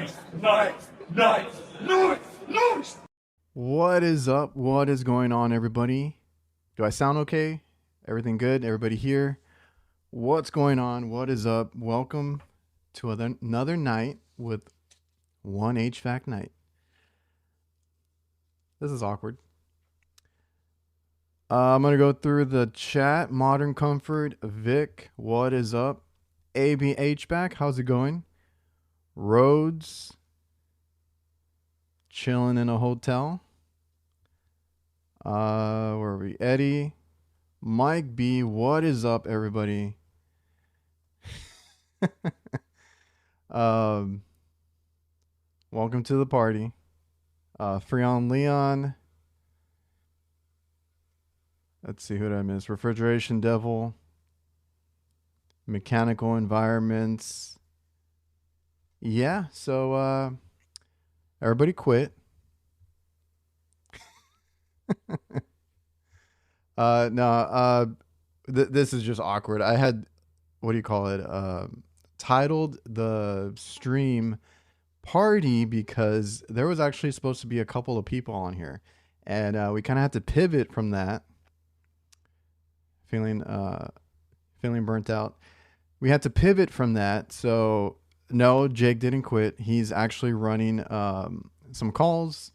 Nice, nice, nice, nice, nice. What is up? What is going on, everybody? Do I sound okay? Everything good? Everybody here? What's going on? What is up? Welcome to another night with one HVAC night. This is awkward. I'm going to go through the chat. Modern Comfort, Vic, what is up? AB HVAC, how's it going? Rhodes, chilling in a hotel. Where are we? Eddie, Mike B, what is up, everybody? Welcome to the party. Freon Leon. Let's see, who did I miss? Refrigeration Devil. Mechanical Environments. Yeah, so everybody quit. This is just awkward. I had, what do you call it? Titled the stream Party because there was actually supposed to be a couple of people on here. And we kind of had to pivot from that. Feeling burnt out. We had to pivot from that. So no, Jake didn't quit. He's actually running some calls.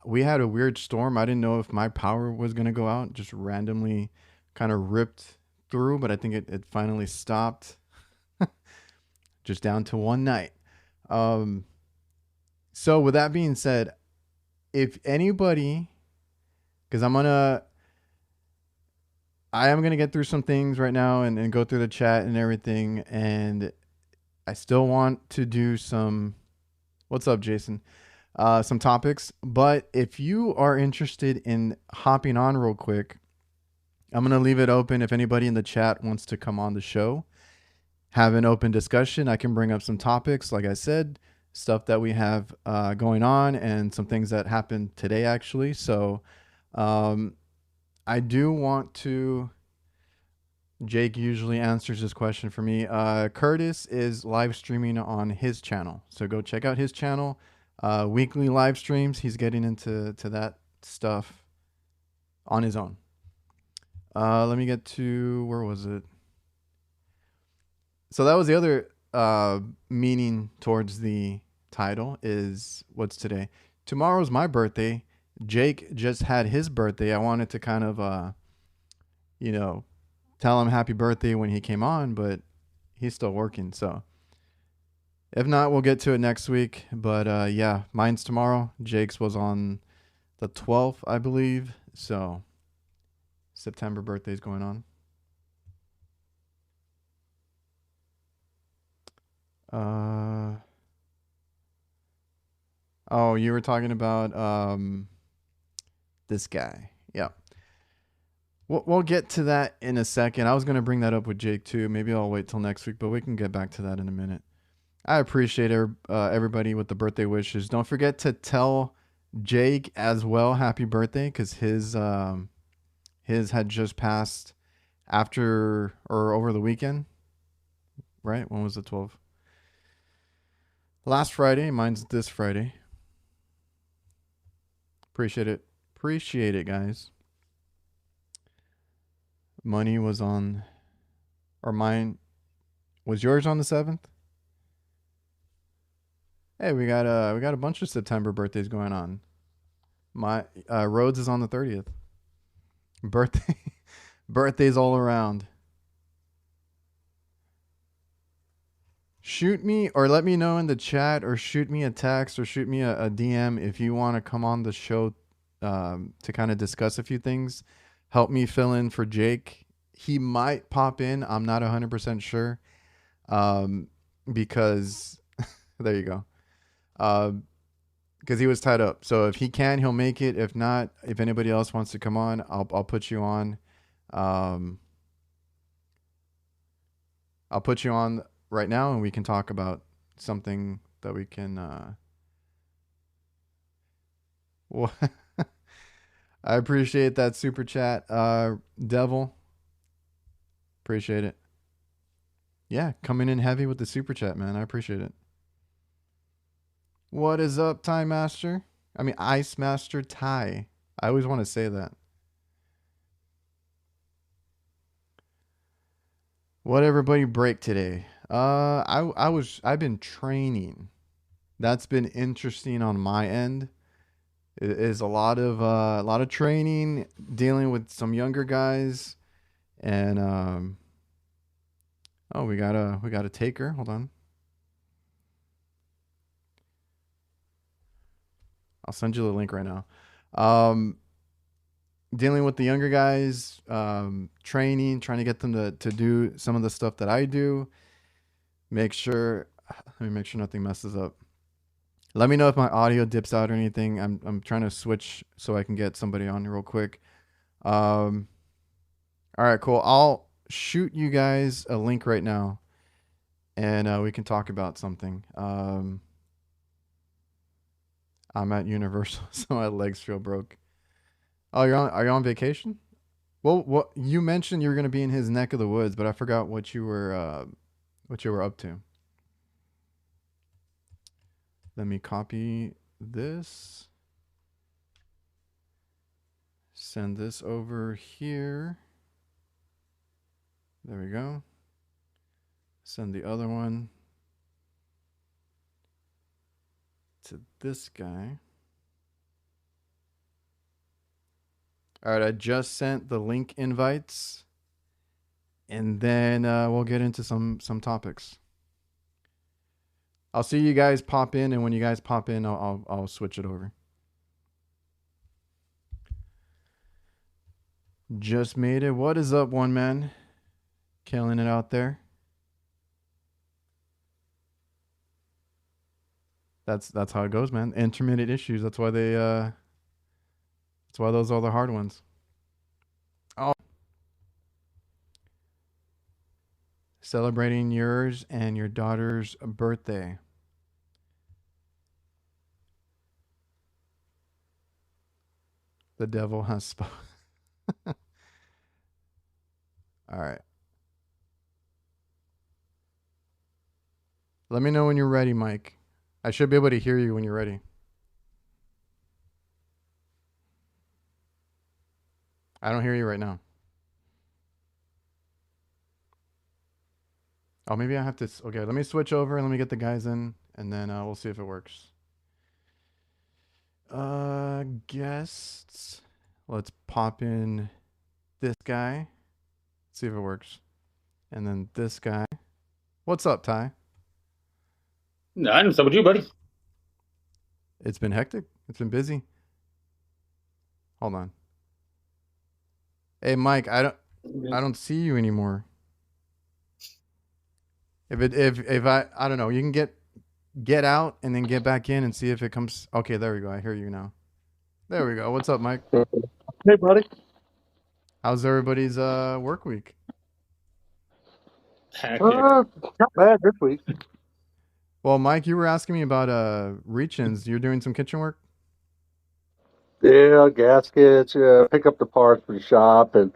We had a weird storm. I didn't know if my power was going to go out. Just randomly kind of ripped through, but I think it finally stopped. Just down to one night. So with that being said, if anybody, because I am going to get through some things right now and go through the chat and everything. And I still want to do some, what's up, Jason? Some topics. But if you are interested in hopping on real quick, I'm going to leave it open. If anybody in the chat wants to come on the show, have an open discussion, I can bring up some topics. Like I said, stuff that we have going on and some things that happened today, actually. So, I do want to, Jake usually answers this question for me. Curtis is live streaming on his channel. So go check out his channel. Weekly live streams. He's getting into that stuff on his own. Let me get to, where was it? So that was the other meaning towards the title is what's today. Tomorrow's my birthday. Jake just had his birthday. I wanted to kind of, tell him happy birthday when he came on, but he's still working. So if not, we'll get to it next week. But yeah, mine's tomorrow. Jake's was on the 12th, I believe. So September birthday's going on. Oh, you were talking about this guy. Yeah. We'll get to that in a second. I was going to bring that up with Jake too. Maybe I'll wait till next week, but we can get back to that in a minute. I appreciate everybody with the birthday wishes. Don't forget to tell Jake as well happy birthday because his had just passed after or over the weekend. Right? When was the 12th? Last Friday. Mine's this Friday. Appreciate it. Appreciate it, guys. Money was on, or mine, was yours on the 7th? Hey, we got a bunch of September birthdays going on. My Rhodes is on the 30th. Birthdays all around. Shoot me or let me know in the chat or shoot me a text or shoot me a DM if you want to come on the show to kind of discuss a few things. Help me fill in for Jake. He might pop in. I'm not 100% sure because there you go. Because he was tied up. So if he can, he'll make it. If not, if anybody else wants to come on, I'll put you on. I'll put you on right now and we can talk about something that we can what I appreciate that super chat, Devil. Appreciate it. Yeah, coming in heavy with the super chat, man. I appreciate it. What is up, Tie Master? I mean, Ice Master Tie. I always want to say that. What everybody break today? I've been training. That's been interesting on my end. It is a lot of training, dealing with some younger guys, and oh, we got a taker. Hold on, I'll send you the link right now. Um, Dealing with the younger guys, training, trying to get them to do some of the stuff that I do. Make sure, let me make sure nothing messes up. Let me know if my audio dips out or anything. I'm trying to switch so I can get somebody on real quick. All right, cool. I'll shoot you guys a link right now, and we can talk about something. I'm at Universal, so my legs feel broke. Oh, are you on vacation? Well, what you mentioned you were gonna be in his neck of the woods, but I forgot what you were up to. Let me copy this. Send this over here. There we go. Send the other one to this guy. All right, I just sent the link invites, and then we'll get into some topics. I'll see you guys pop in, and when you guys pop in, I'll switch it over. Just made it. What is up, one man? Killing it out there. That's how it goes, man. Intermittent issues. That's why those are the hard ones. Oh, celebrating yours and your daughter's birthday. The devil has spoken. All right. Let me know when you're ready, Mike. I should be able to hear you when you're ready. I don't hear you right now. Oh, maybe I have to. Okay, let me switch over and let me get the guys in, and then we'll see if it works. Guests. Let's pop in this guy. See if it works. And then this guy. What's up, Ty? What's up with you, buddy? It's been hectic. It's been busy. Hold on. Hey, Mike, I don't see you anymore. If I don't know, you can get out and then get back in and see if it comes. Okay, there we go. I hear you now. There we go. What's up, Mike? Hey, buddy. How's everybody's work week? Hectic. Not bad this week. Well, Mike, you were asking me about reach-ins. You're doing some kitchen work? Yeah, gaskets. Pick up the parts for the shop, and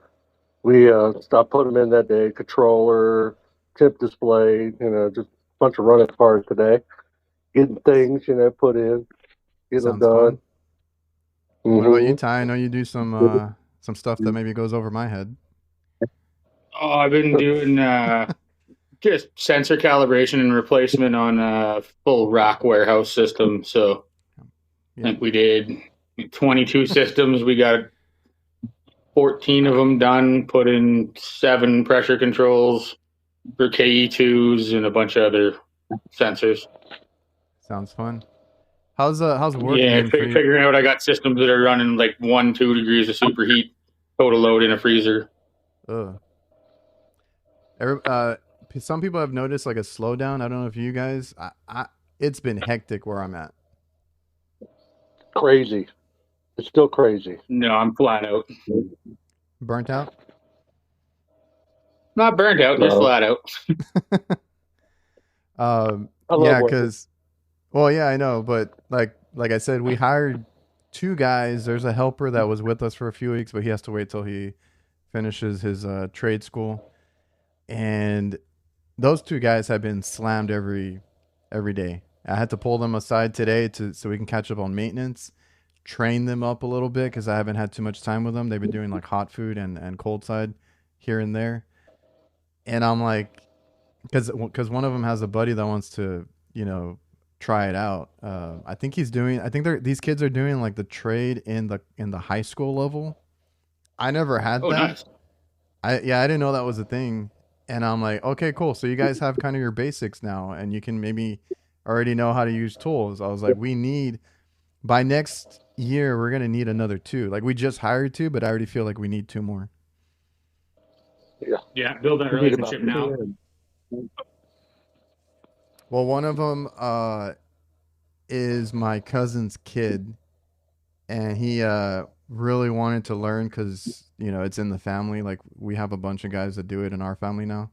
we stopped putting them in that day. Controller, tip display. Just a bunch of running parts today. Getting things, put in, getting them Sounds done. fun. What about you, Mm-hmm. Ty? I know you do some stuff that maybe goes over my head. Oh, I've been doing just sensor calibration and replacement on a full rack warehouse system. So I Yeah. think we did 22 systems. We got 14 of them done, put in 7 pressure controls for KE2s and a bunch of other sensors. Sounds fun. How's work Yeah, been for you? figuring out I got systems that are running like 1-2 degrees of superheat total load in a freezer. Ugh. Some people have noticed like a slowdown. I don't know if you guys. It's been hectic where I'm at. Crazy. It's still crazy. No, I'm flat out. Burnt out. Not burnt out, just No. flat out. I love Yeah, working. because well, yeah, I know, but like I said, we hired 2 guys. There's a helper that was with us for a few weeks, but he has to wait till he finishes his trade school. And those 2 guys have been slammed every day. I had to pull them aside today so we can catch up on maintenance, train them up a little bit because I haven't had too much time with them. They've been doing like hot food and cold side here and there, and I'm like, because one of them has a buddy that wants to try it out. I think he's doing. I think these kids are doing like the trade in the high school level. I never had Oh, that. nice. I didn't know that was a thing. And I'm like, okay, cool. So you guys have kind of your basics now and you can maybe already know how to use tools. I was like, by next year we're gonna need another two. Like we just hired two, but I already feel like we need two more. Yeah, build that We need about relationship now. 10. Well, one of them is my cousin's kid, and he really wanted to learn because it's in the family. Like we have a bunch of guys that do it in our family now.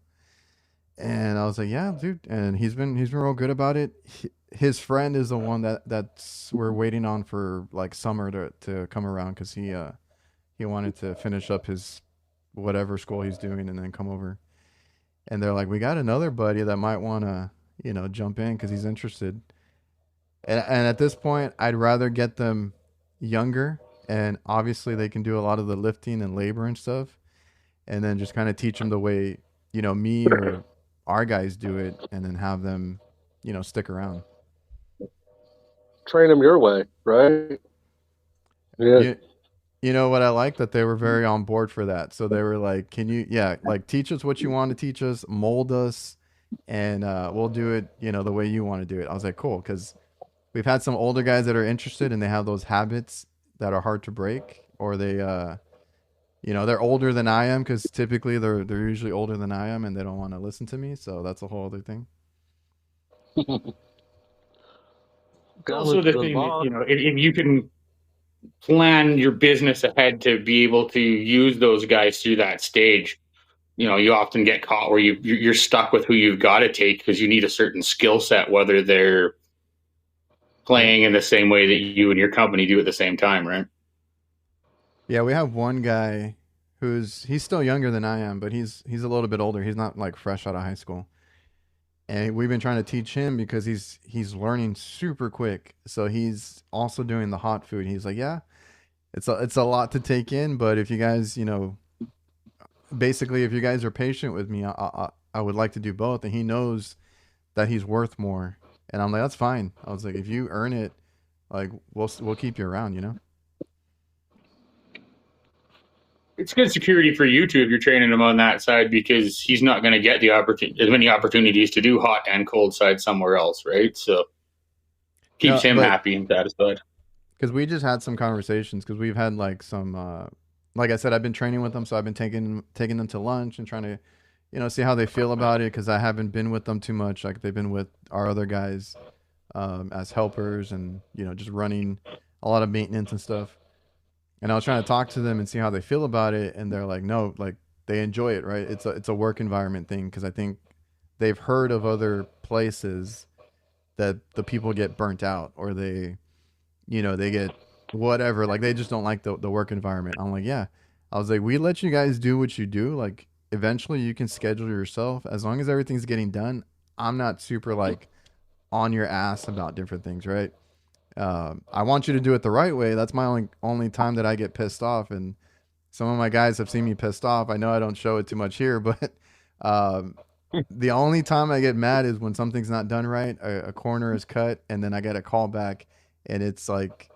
And I was like, yeah, dude. And he's been real good about it. His friend is the one that's we're waiting on for like summer to come around because he wanted to finish up his whatever school he's doing and then come over. And they're like, we got another buddy that might want to jump in because he's interested. And at this point, I'd rather get them younger, and obviously they can do a lot of the lifting and labor and stuff, and then just kind of teach them the way me or our guys do it, and then have them stick around. Train them your way, right? Yeah. You know what I like that they were very on board for that. So they were like, "Can you, yeah, like teach us what you want to teach us, mold us, and we'll do it, the way you want to do it." I was like, "Cool," because we've had some older guys that are interested and they have those habits that are hard to break, or they're older than I am because typically they're usually older than I am and they don't want to listen to me. So that's a whole other thing. Also, the thing that, if you can plan your business ahead to be able to use those guys through that stage, you often get caught where you're stuck with who you've got to take because you need a certain skill set, whether they're playing in the same way that you and your company do at the same time, right? Yeah, we have one guy he's still younger than I am, but he's a little bit older. He's not like fresh out of high school. And we've been trying to teach him because he's learning super quick. So he's also doing the hot food. He's like, yeah, it's a lot to take in, but if you guys, basically if you guys are patient with me, I would like to do both. And he knows that he's worth more. And I'm like, that's fine. I was like, if you earn it, like we'll keep you around. It's good security for you too if you're training him on that side because he's not going to get as many opportunities to do hot and cold side somewhere else, right? So keeps him happy and satisfied. Because we just had some conversations because we've had like some, like I said, I've been training with them, so I've been taking them to lunch and trying to, see how they feel about it because I haven't been with them too much. Like they've been with our other guys as helpers and just running a lot of maintenance and stuff. And I was trying to talk to them and see how they feel about it, and they're like, no, like they enjoy it, right? It's a work environment thing because I think they've heard of other places that the people get burnt out or they get whatever, like they just don't like the work environment. I'm like, yeah. I was like, we let you guys do what you do. Like eventually you can schedule yourself as long as everything's getting done. I'm not super like on your ass about different things, right? I want you to do it the right way. That's my only time that I get pissed off. And some of my guys have seen me pissed off. I know I don't show it too much here, but the only time I get mad is when something's not done right. A corner is cut, and then I get a call back, and it's like,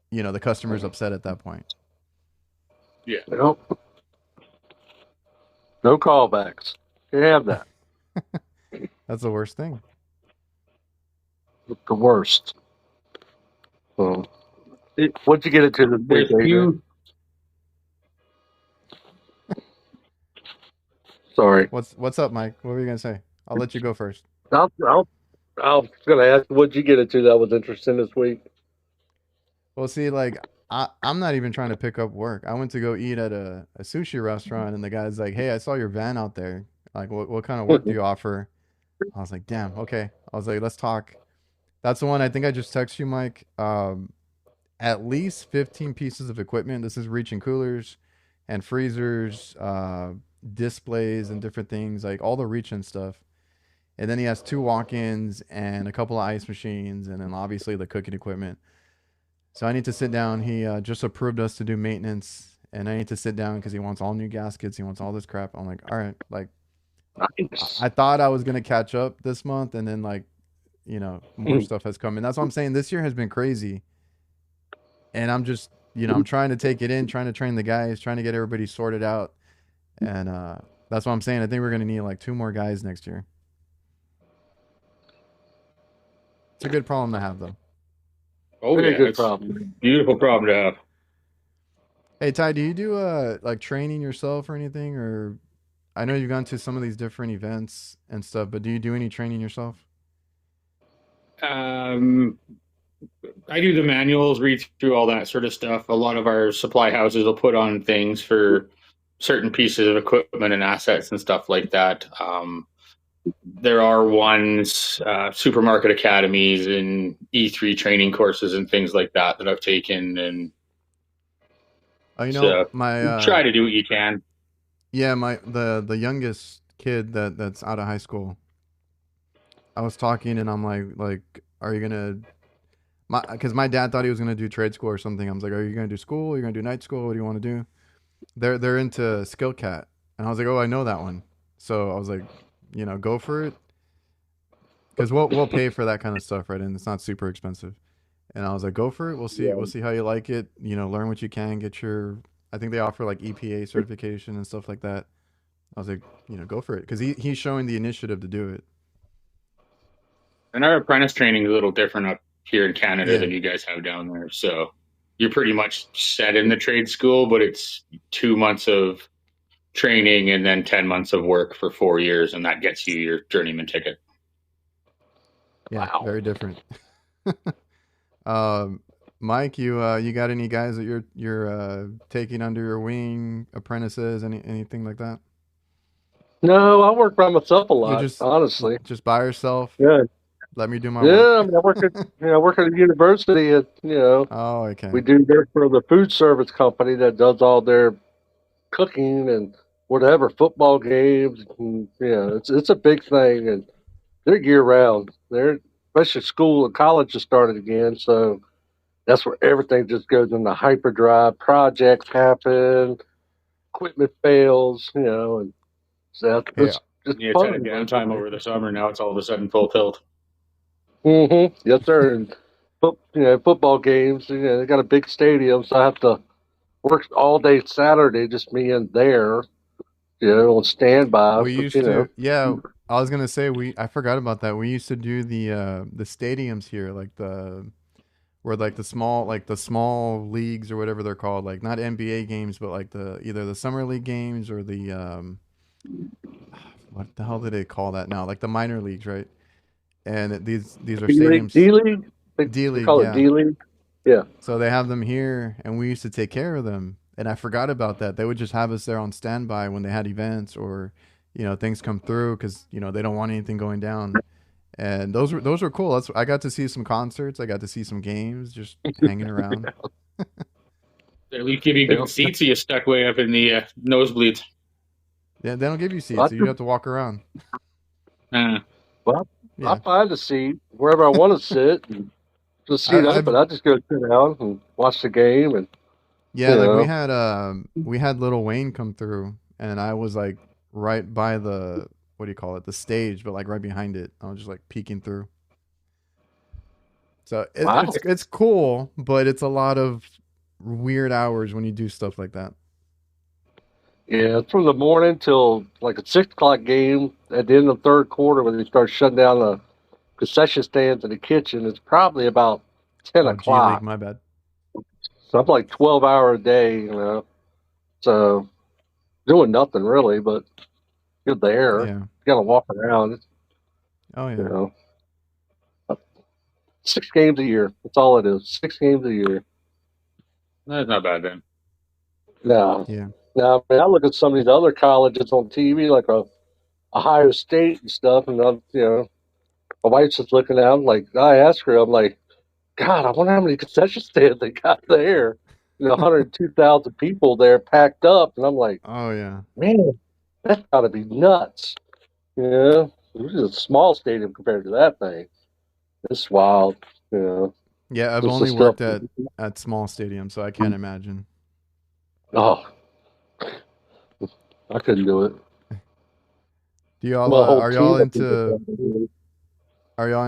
the customer's upset at that point. Yeah. Nope. No callbacks. Can't have that. That's the worst thing. The worst. So, what'd you get it to this week, Adrian? Sorry. What's up, Mike? What were you gonna say? I'll let you go first. I was gonna ask, what'd you get it to that was interesting this week? Well, see, like I'm not even trying to pick up work. I went to go eat at a sushi restaurant, and the guy's like, "Hey, I saw your van out there. Like, what kind of work do you offer?" I was like, "Damn, okay." I was like, "Let's talk." That's the one I think I just texted you, Mike. At least 15 pieces of equipment. This is reaching coolers and freezers, displays and different things, like all the reach and stuff. And then he has 2 walk-ins and a couple of ice machines, and then obviously the cooking equipment. So I need to sit down. He just approved us to do maintenance, and I need to sit down because he wants all new gaskets. He wants all this crap. I'm like, all right, like Nice. I thought I was gonna catch up this month, and then like, more stuff has come in. That's what I'm saying. This year has been crazy, and I'm just, I'm trying to take it in, trying to train the guys, trying to get everybody sorted out, and that's what I'm saying. I think we're gonna need like 2 more guys next year. It's a good problem to have, though. Oh Very yeah, good it's problem. a beautiful problem to have. Hey Ty, do you do like training yourself or anything? Or I know you've gone to some of these different events and stuff, but do you do any training yourself? Um, I do the manuals, read through all that sort of stuff. A lot of our supply houses will put on things for certain pieces of equipment and assets and stuff like that. There are ones, supermarket academies and E3 training courses and things like that that I've taken, and Oh, so my try to do what you can. yeah, my the youngest kid that's out of high school. I was talking and I'm like, are you gonna because my dad thought he was gonna do trade school or something. I was like, are you gonna do school? Are you gonna do night school? What do you want to do? They're into Skill Cat, and I was like, oh, I know that one. So I was like, go for it, because we'll pay for that kind of stuff, right? And it's not super expensive. And I was like, go for it. We'll see how you like it. Learn what you can. Get your. I think they offer like EPA certification and stuff like that. I was like, go for it, because he's showing the initiative to do it. And our apprentice training is a little different up here in Canada Yeah. than you guys have down there. So you're pretty much set in the trade school, but it's 2 months of training and then 10 months of work for 4 years, and that gets you your journeyman ticket. Yeah, Wow. very different. Mike, you got any guys that you're taking under your wing, apprentices, anything like that? No, I work by myself a You lot, honestly. just by yourself. Yeah. Let me do my Yeah, work. I mean, I work at a university at, Oh, okay. we do work for the food service company that does all their cooking and whatever, football games. And, it's a big thing, and they're year round. They're especially school and college has started again, so that's where everything just goes into hyperdrive. Projects happen, equipment fails, and so Yeah. it's just You fun. had a downtime over the summer. Now it's all of a sudden full tilt. Yes, sir. And football games. They got a big stadium, so I have to work all day Saturday, just me in there, on standby. We used to, yeah. I was gonna say I forgot about that. We used to do the stadiums here, like where like the small leagues or whatever they're called, like not NBA games, but like either the summer league games or the what the hell do they call that now? Like the minor leagues, right? And these are D-League, stadiums. D-League? They D-League, call it yeah. D-League? Yeah. So they have them here, and we used to take care of them. And I forgot about that. They would just have us there on standby when they had events or, things come through because they don't want anything going down. And those were cool. I got to see some concerts. I got to see some games, just hanging around. They at least give you good seats, so you stuck way up in the nosebleeds. Yeah, they don't give you seats, Well, so you have to walk around. Well, Yeah. I find a seat wherever I want to sit, and just seat I've- open. I just go sit down and watch the game. And Yeah, You like know. we had Lil Wayne come through, and I was like right by the, what do you call it, the stage, but like right behind it. I was just like peeking through. So Wow. it's cool, but it's a lot of weird hours when you do stuff like that. Yeah, it's from the morning till like a 6 o'clock game at the end of the third quarter when they start shutting down the concession stands in the kitchen. It's probably about 10 Oh, G League, o'clock. my bad. So I'm like 12 hour a day. So doing nothing really, but you're there. Yeah. You got to walk around. Oh yeah. You know, 6 games a year. That's all it is. 6 games a year. That's not bad then. No. Yeah. Now, I mean, I look at some of these other colleges on TV, like Ohio State and stuff, and my wife's just looking at them like, I asked her, I'm like, God, I wonder how many concession stands they got there. 102,000 people there packed up, and I'm like, Oh yeah. man, that's got to be nuts. Yeah. was a small stadium compared to that thing. It's wild, you know. Yeah, I've Just the only stuff. worked at small stadiums, so I can't imagine. Oh, I couldn't do it. Do y'all My whole are y'all team.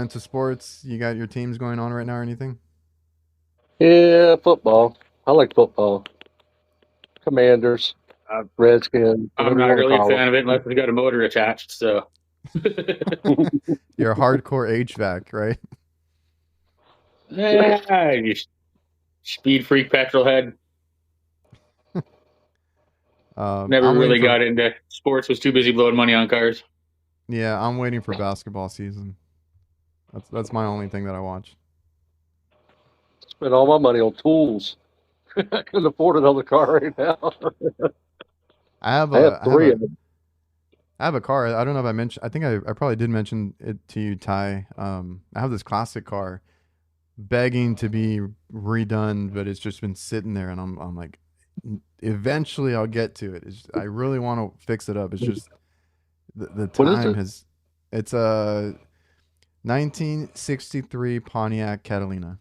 into sports? You got your teams going on right now or anything? Yeah, football. I like football. Commanders, Uh, Redskins, I'm whatever you not want to really a call fan of it unless it's got a motor attached. So them. You're a hardcore HVAC, right? yeah, you speed freak petrol head. Never I'm waiting really for got into sports. Was too busy blowing money on cars. yeah, I'm waiting for basketball season. That's my only thing that I watch. Spend all my money on tools. I couldn't afford another car right now. I have I have a I have three a of them. I have a car. I don't know if I mentioned. I think I probably did mention it to you, Ty. I have this classic car, begging to be redone, but it's just been sitting there, and I'm like, eventually I'll get to it. I really want to fix it up. It's just the What is time it? has. It's a 1963 Pontiac Catalina.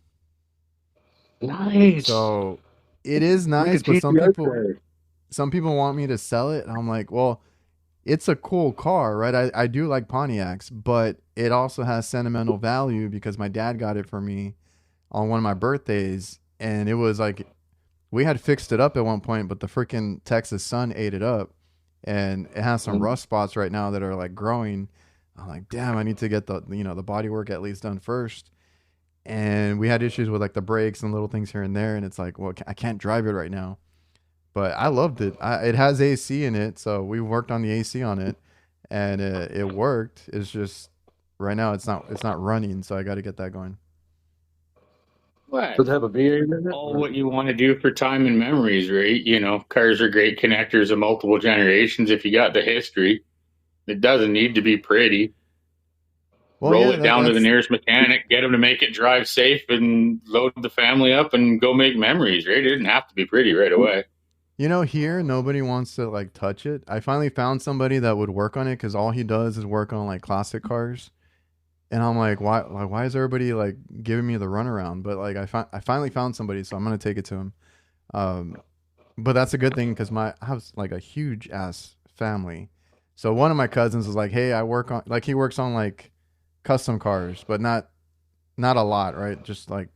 Nice. So it is Like a nice, but GTO today. some people want me to sell it, and I'm like, well, it's a cool car, right? I do like Pontiacs, but it also has sentimental value because my dad got it for me on one of my birthdays, and it was like we had fixed it up at one point, but the freaking Texas sun ate it up, and it has some rust spots right now that are like growing. I'm like, damn, I need to get the body work at least done first. And we had issues with like the brakes and little things here and there, and it's like, well, I can't drive it right now. But I loved it. It has AC in it, so we worked on the AC on it, and it worked. It's just right now it's not running, so I got to get that going. What? Does it have a V8 in it? All what you want to do for time and memories, right? You know, cars are great connectors of multiple generations. If you got the history, it doesn't need to be pretty. Well, Roll yeah, it down to the that's nearest mechanic, get him to make it drive safe, and load the family up and go make memories, right? It didn't have to be pretty right away. here nobody wants to like touch it. I finally found somebody that would work on it because all he does is work on like classic cars. And I'm like, why is everybody like giving me the runaround? But like I finally found somebody, so I'm gonna take it to him. Um, but that's a good thing because I have like a huge ass family. So one of my cousins was like, "Hey, I work on like he works on like custom cars, but not a lot, right? Just like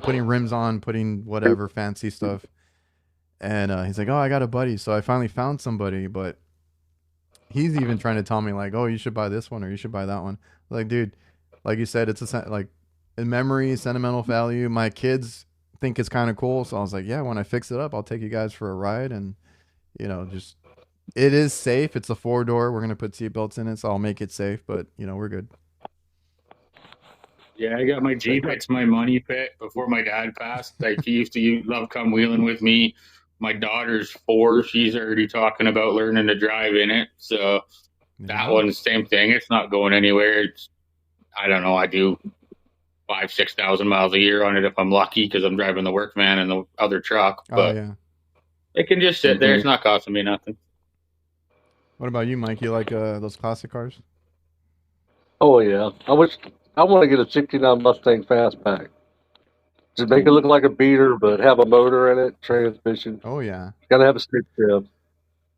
putting rims on, putting whatever fancy stuff." And he's like, "Oh, I got a buddy." So I finally found somebody, but he's even trying to tell me like, "Oh, you should buy this one or you should buy that one." Like, dude, like you said, it's like in memory, sentimental value. My kids think it's kind of cool, so I was like, "Yeah, when I fix it up, I'll take you guys for a ride." And just it is safe. It's a 4-door. We're gonna put seatbelts in it, so I'll make it safe. But we're good. Yeah, I got my Jeep. It's my money pit before my dad passed. Like, he used to love come wheeling with me. My daughter's 4. She's already talking about learning to drive in it. So that one's same thing. It's not going anywhere. I don't know. I do 5,000-6,000 miles a year on it if I'm lucky because I'm driving the work van and the other truck. Oh But yeah. it can just sit there. It's not costing me nothing. What about you, Mike? You like those classic cars? Oh yeah. I want to get a '69 Mustang Fastback. Just make it look like a beater, but have a motor in it, transmission. Oh yeah. Got to have a stick shift.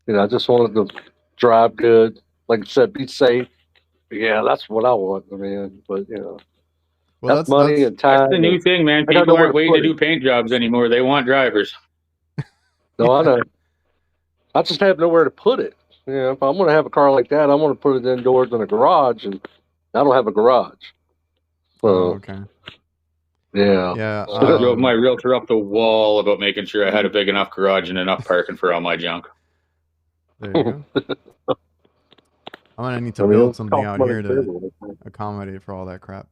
I just wanted to drive good. Like I said, be safe. Yeah, that's what I want, man. But Well, that's money and That's time, the new and thing, man. I got People nowhere aren't to waiting put to it. do paint jobs anymore. They want drivers. No, I know. I just have nowhere to put it. If I'm going to have a car like that, I want to put it indoors in a garage, and I don't have a garage. Oh, So okay. yeah, Yeah. I drove my realtor up the wall about making sure I had a big enough garage and enough parking for all my junk. There you go. I'm gonna need to I mean, build it's something cost out money here to to live. accommodate for all that crap.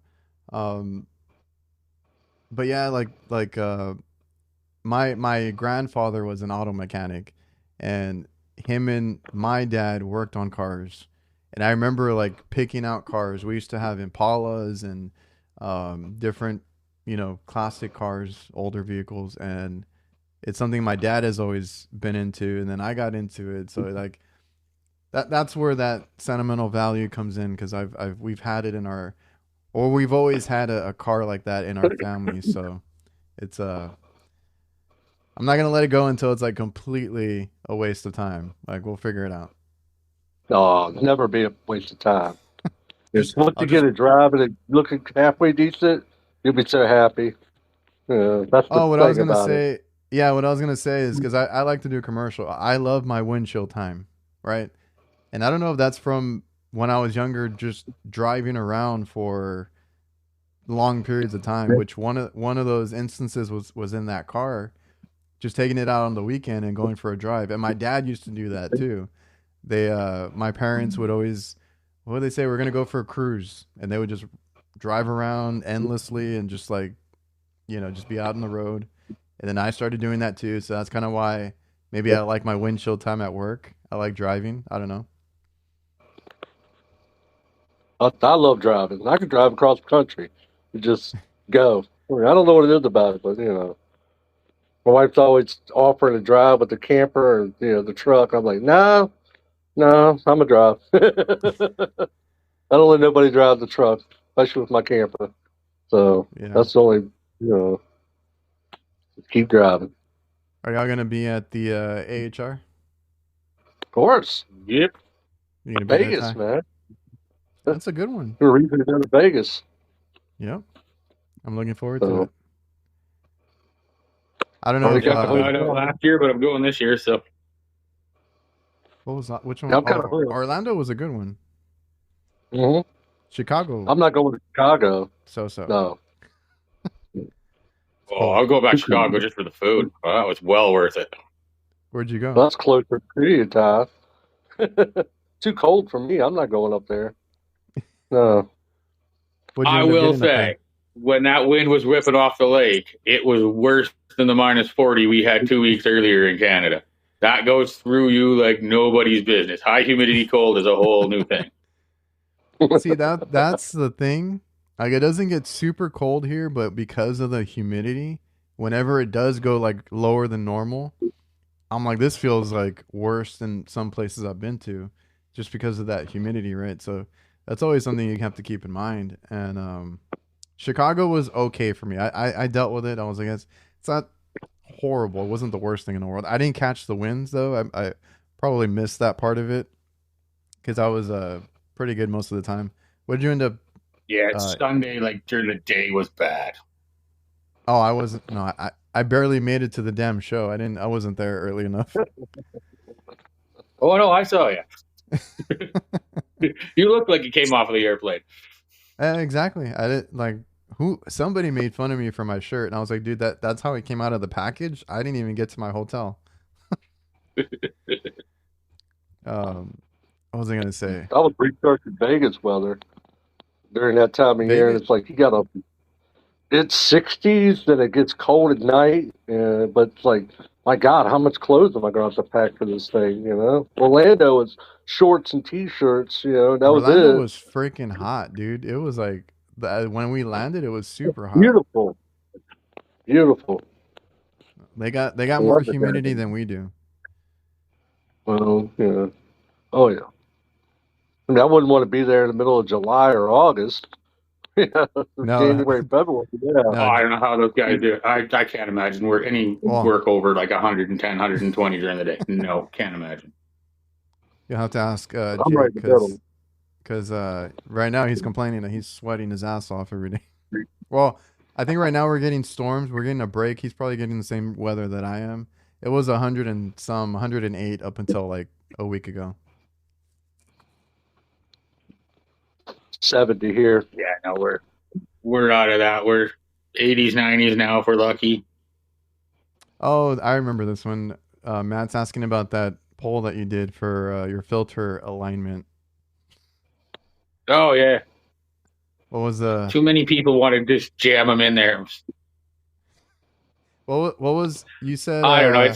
Um, but yeah, my grandfather was an auto mechanic, and him and my dad worked on cars. And I remember like picking out cars. We used to have Impalas and different, classic cars, older vehicles, and it's something my dad has always been into. And then I got into it. So like that's where that sentimental value comes in because we've had it or we've always had a car like that in our family. So it's I'm not gonna let it go until it's like completely a waste of time. Like we'll figure it out. No, never be a waste of time. Just Once I'll you just get it driving and looking halfway decent, you'll be so happy. That's the Oh, what I was thing gonna about it. say, yeah, what I was gonna say is because I like to do commercial. I love my windshield time, right? And I don't know if that's from when I was younger, just driving around for long periods of time. Which one of those instances was in that car, just taking it out on the weekend and going for a drive. And my dad used to do that too. My parents would always, what would they say? We're gonna go for a cruise, and they would just drive around endlessly and just like just be out on the road. And then I started doing that too. So that's kind of why maybe I like my windshield time at work. I like driving. I don't know. I love driving. I can drive across the country. You just go. I mean, I don't know what it is about it, but my wife's always offering to drive with the camper and the truck. I'm like, no, no, I'm a drive. I don't let nobody drive the truck, especially with my camper. So Yeah. that's the only, keep driving. Are y'all gonna be at the AHR? Of course, Yep. You gonna be there, Vegas, Ty? man. That's a good one. We're reason to go to Vegas. Yep. I'm looking forward to So it. I don't know already if got the Found out hotel. last year, but I'm going this year. So what was that? Which Yeah, one? I'm kind of Oh, Orlando was a good one. hmm Chicago, I'm not going to Chicago. so. No. It's I'll cold. go back to Chicago just for the food. Well, that was well worth it. Where'd you go? That's closer to you, Ty. Too cold for me. I'm not going up there. No. What'd you I end up will getting up there? say, when that wind was whipping off the lake, it was worse than the -40 we had 2 weeks earlier in Canada. That goes through you like nobody's business. High humidity cold is a whole new thing. See that's the thing. Like it doesn't get super cold here, but because of the humidity, whenever it does go like lower than normal, I'm like this feels like worse than some places I've been to, just because of that humidity, right? So that's always something you have to keep in mind. And Chicago was okay for me. I dealt with it. I was like, it's not horrible. It wasn't the worst thing in the world. I didn't catch the winds though. I probably missed that part of it because I was pretty good most of the time. What did you end up? Yeah, Uh, Sunday, like during the day, was bad. oh, I wasn't. No, I barely made it to the damn show. I wasn't there early enough. Oh no, I saw you. You looked like you came off of the airplane. Exactly. I did like who somebody made fun of me for my shirt, and I was like, dude, that's how it came out of the package. I didn't even get to my hotel. What was I gonna say? I was researching Vegas weather during that time of year, and Vegas. it's like it's 60s, then it gets cold at night, but it's like, my God, how much clothes am I going to have to pack for this thing, Orlando is shorts and T-shirts, that was Orlando it. was freaking hot, dude. It was like when we landed, it was super hot. Beautiful. Beautiful. They got I more love it down humidity there. than we do. Well, yeah. Oh, yeah. I mean, I wouldn't want to be there in the middle of July or August. No, January, February, yeah. Oh, no. I don't know how those guys do it. I can't imagine any Well, work over like 110, 120 during the day. No, can't imagine. you'll have to ask I'm right Jake in the middle. because right now he's complaining that he's sweating his ass off every day. Well, I think right now we're getting storms. We're getting a break. He's probably getting the same weather that I am. It was 108 up until like a week ago. 70 here. Yeah, no, we're out of that. We're 80s, 90s now if we're lucky. Oh, I remember this one. Matt's asking about that poll that you did for your filter alignment. Oh yeah, What was the too many people want to just jam them in there. what was you said? I don't know.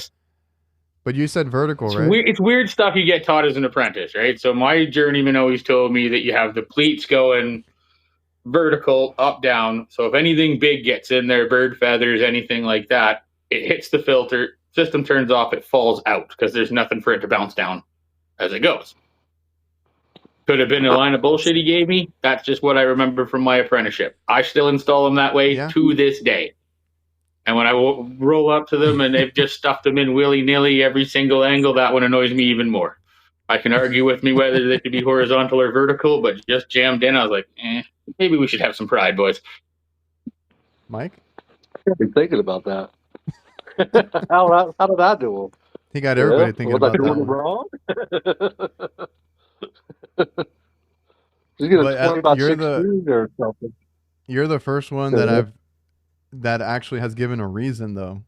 But you said vertical, It's right? weird. It's weird stuff you get taught as an apprentice, right? So my journeyman always told me that you have the pleats going vertical, up, down. So if anything big gets in there, bird feathers, anything like that, it hits the filter. System turns off. It falls out because there's nothing for it to bounce down as it goes. Could have been a line of bullshit he gave me. That's just what I remember from my apprenticeship. I still install them that way to this day. And when I roll up to them and they've just stuffed them in willy-nilly every single angle, that one annoys me even more. I can argue with me whether they should be horizontal or vertical, but just jammed in, I was like, maybe we should have some pride, boys. Mike? I've been thinking about that. How did I do them? He got everybody thinking about that. Was I doing wrong? You get a 20 by 16 or something. You're the first one that actually has given a reason, though,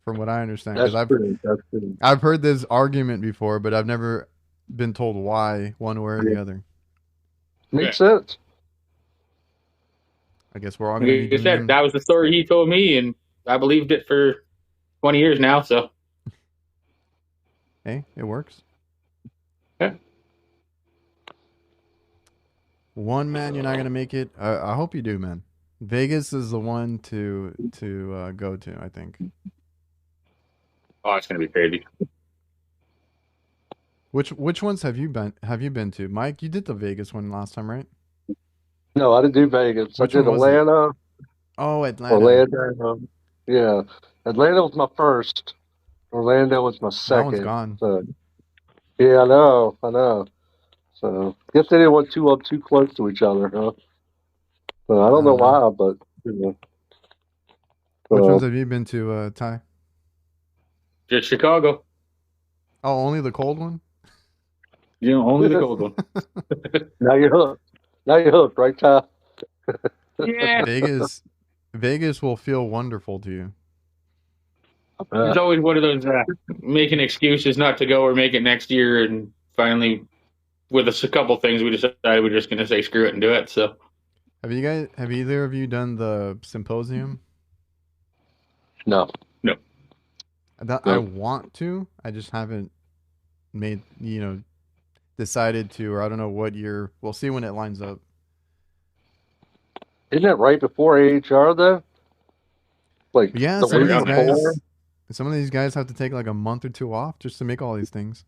from what I understand. Because I've heard this argument before, but I've never been told why one way or the other. Makes sense. I guess we're all going to be doing that was the story he told me, and I believed it for 20 years now, so. Hey, it works. Yeah. One, man, you're not going to make it. I hope you do, man. Vegas is the one to go to, I think. Oh, it's going to be crazy. Which ones have you been to? Mike, you did the Vegas one last time, right? No, I didn't do Vegas. I did Atlanta. Oh, Atlanta. Orlando. Yeah. Atlanta was my first. Orlando was my second. That one's gone. So, yeah, I know. So, guess they didn't want two up too close to each other, huh? So, I don't know why, but, you know. Which ones have you been to, Ty? Just Chicago. Oh, only the cold one? Yeah, only the cold one. Now you're hooked, right, Ty? Yeah. Vegas will feel wonderful to you. It's always one of those making excuses not to go or make it next year, and finally, with a couple things, we decided we're just going to say screw it and do it. So, have either of you done the symposium? No. I want to. I just haven't made, decided to, or I don't know what year. We'll see when it lines up. Isn't that right before AHR though? Like, yeah, some of these guys have to take like a month or two off just to make all these things.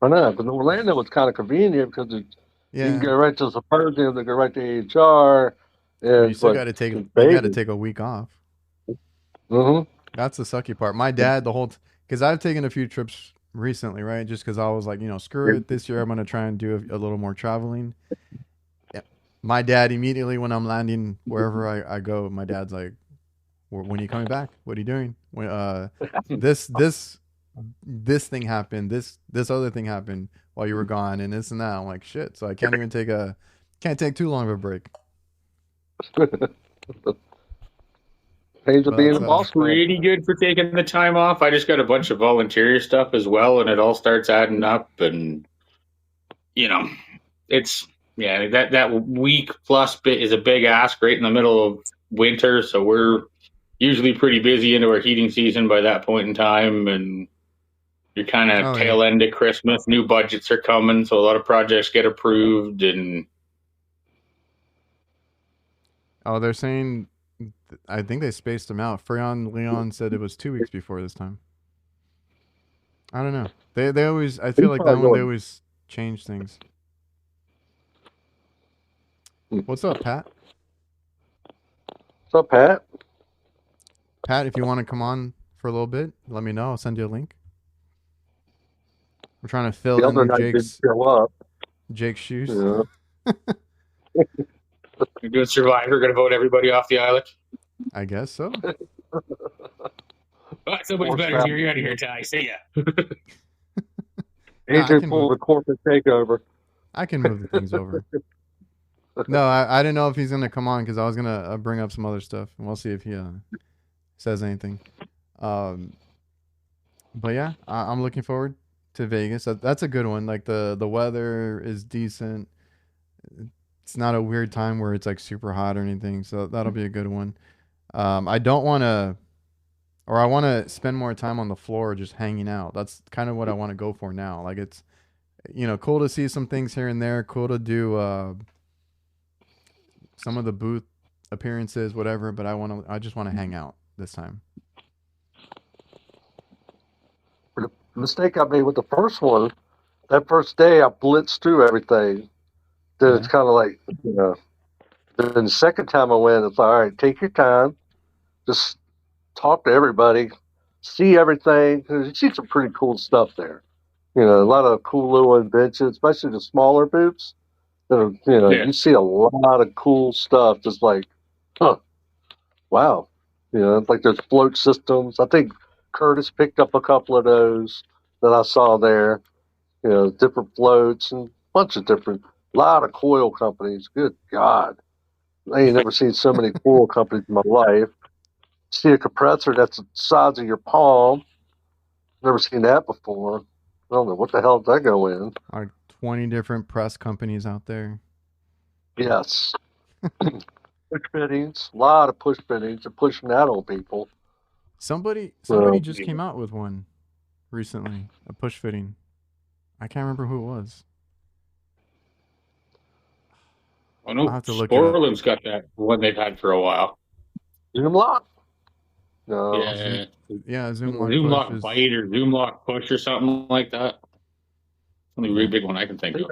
I know, but Orlando was kind of convenient because you can go right to the symposium, then go right to AHR. And you still got to take a week off. Mm-hmm. That's the sucky part. My dad, because I've taken a few trips recently, right? Just because I was like, screw it. This year I'm going to try and do a little more traveling. Yeah. My dad immediately, when I'm landing wherever I go, my dad's like, when are you coming back? What are you doing? When this thing happened, this other thing happened while you were gone, and this and that. I'm like, shit. So I can't even take too long of a break. Pains of being a boss. Pretty good for taking the time off. I just got a bunch of volunteer stuff as well, and it all starts adding up. And it's that week plus bit is a big ask right in the middle of winter. So we're usually pretty busy into our heating season by that point in time, and you're kind of tail end of Christmas. New budgets are coming, so a lot of projects get approved. And they're saying, I think they spaced them out. Freon Leon said it was 2 weeks before this time. I don't know. They always, I feel like that one, they always change things. What's up, Pat? What's up, Pat? Pat, if you want to come on for a little bit, let me know. I'll send you a link. We're trying to fill in Jake's shoes. Yeah. You're doing Survivor, going to vote everybody off the island? I guess so. Somebody's better here. You're out of here, Ty. See ya. Adrian pulled the corporate takeover. I can move the things over. No, I didn't know if he's going to come on because I was going to bring up some other stuff, and we'll see if he says anything. But yeah, I'm looking forward to Vegas. That's a good one. Like the weather is decent. It's not a weird time where it's like super hot or anything, so that'll be a good one. I don't want to, or I want to spend more time on the floor just hanging out. That's kind of what I want to go for now. Like it's, cool to see some things here and there. Cool to do some of the booth appearances, whatever. But I just want to hang out this time. The mistake I made with the first one, that first day I blitzed through everything. Then it's Yeah. kind of like, then the second time I went, it's like, all right, take your time, just talk to everybody, see everything. 'Cause you see some pretty cool stuff there. A lot of cool little inventions, especially the smaller booths. That are, Yeah. you see a lot of cool stuff. Just like, huh, wow. It's like there's float systems. I think Curtis picked up a couple of those that I saw there. Different floats and a bunch of different, lot of coil companies. Good God. I ain't never seen so many coil companies in my life. See a compressor that's the size of your palm. Never seen that before. I don't know what the hell did that go in. Like 20 different press companies out there. Yes. Push fittings. A lot of push fittings. They're pushing that on people. Somebody So, just came out with one recently, a push fitting. I can't remember who it was. I know I'll have to look it up. Sporland's got that one they've had for a while. zoom lock. No. Yeah. Yeah, Zoom Lock Zoom Push Lock is. Bite or Zoom Lock Push or something like that. Only really big one I can think of.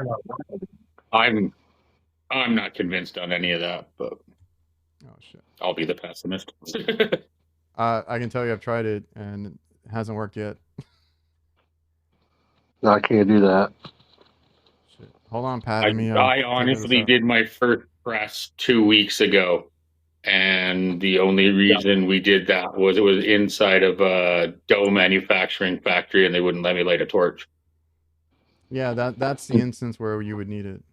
I'm not convinced on any of that, but Oh shit. I'll be the pessimist. I can tell you I've tried it and it hasn't worked yet. No, I can't do that. Shit. Hold on, Pat. Let me I figure this honestly out. did my first press 2 weeks ago, and the only reason we did that was it was inside of a dough manufacturing factory, and they wouldn't let me light a torch. Yeah, that's the instance where you would need it.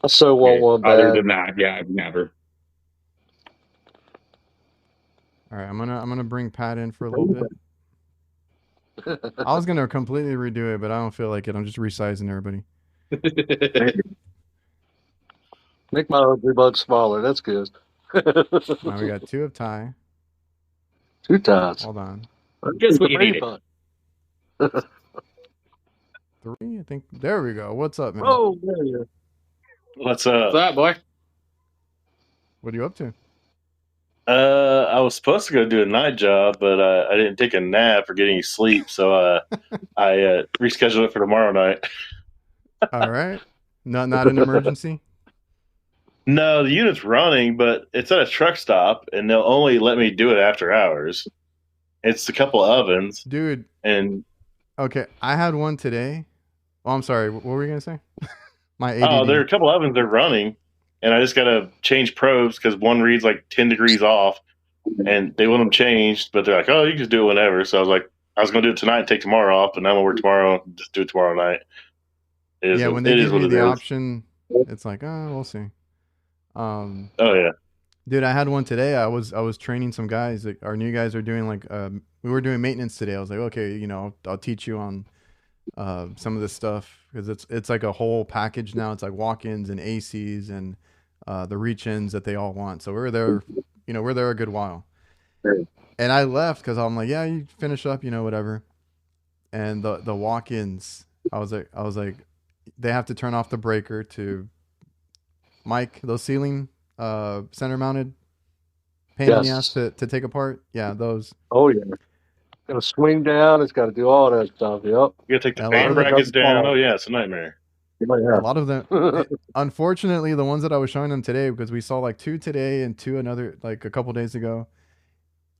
I so want one Other bad. than that, yeah, I've never. All right, I'm gonna bring Pat in for a little bit. I was gonna completely redo it, but I don't feel like it. I'm just resizing everybody. Make my ugly bug smaller. That's good. Now we got 2 of Ty. 2 times. Hold on. Just what you needed. 3, I think. There we go. What's up, man? Oh, there you go. What's What's up? that, boy? What are you up to? I was supposed to go do a night job, but I didn't take a nap or get any sleep, so I rescheduled it for tomorrow night. All right. Not an emergency. No, the unit's running, but it's at a truck stop, and they'll only let me do it after hours. It's a couple ovens, Dude. and Okay, I had one today. Oh, I'm sorry. What were you gonna say? My ADD. oh, there are a couple ovens they're running, and I just gotta change probes because one reads like 10 degrees off, and they want them changed, but they're like, "Oh, you can just do it whenever." So I was like, I was gonna do it tonight and take tomorrow off, but now I'm gonna work tomorrow, just do it tomorrow night. Yeah, when they It is give what you it the is. option, it's like, oh, we'll see. Oh yeah. Dude, I had one today. I was training some guys. Like, our new guys are doing like we were doing maintenance today. I was like, okay, I'll teach you on some of this stuff because it's like a whole package now. It's like walk-ins and ACs and the reach-ins that they all want. So we're there, we're there a good while. And I left because I'm like, yeah, you finish up, whatever. And the walk-ins, I was like, they have to turn off the breaker to mic those ceiling center mounted pain in the ass to take apart. Yeah, those. Oh, yeah. Got to swing down. It's got to do all that stuff. Yep. You gotta take the A lot fan of them brackets down. fall. Oh yeah, it's a nightmare. A lot of them. Unfortunately, the ones that I was showing them today, because we saw like 2 today and 2 another like a couple days ago,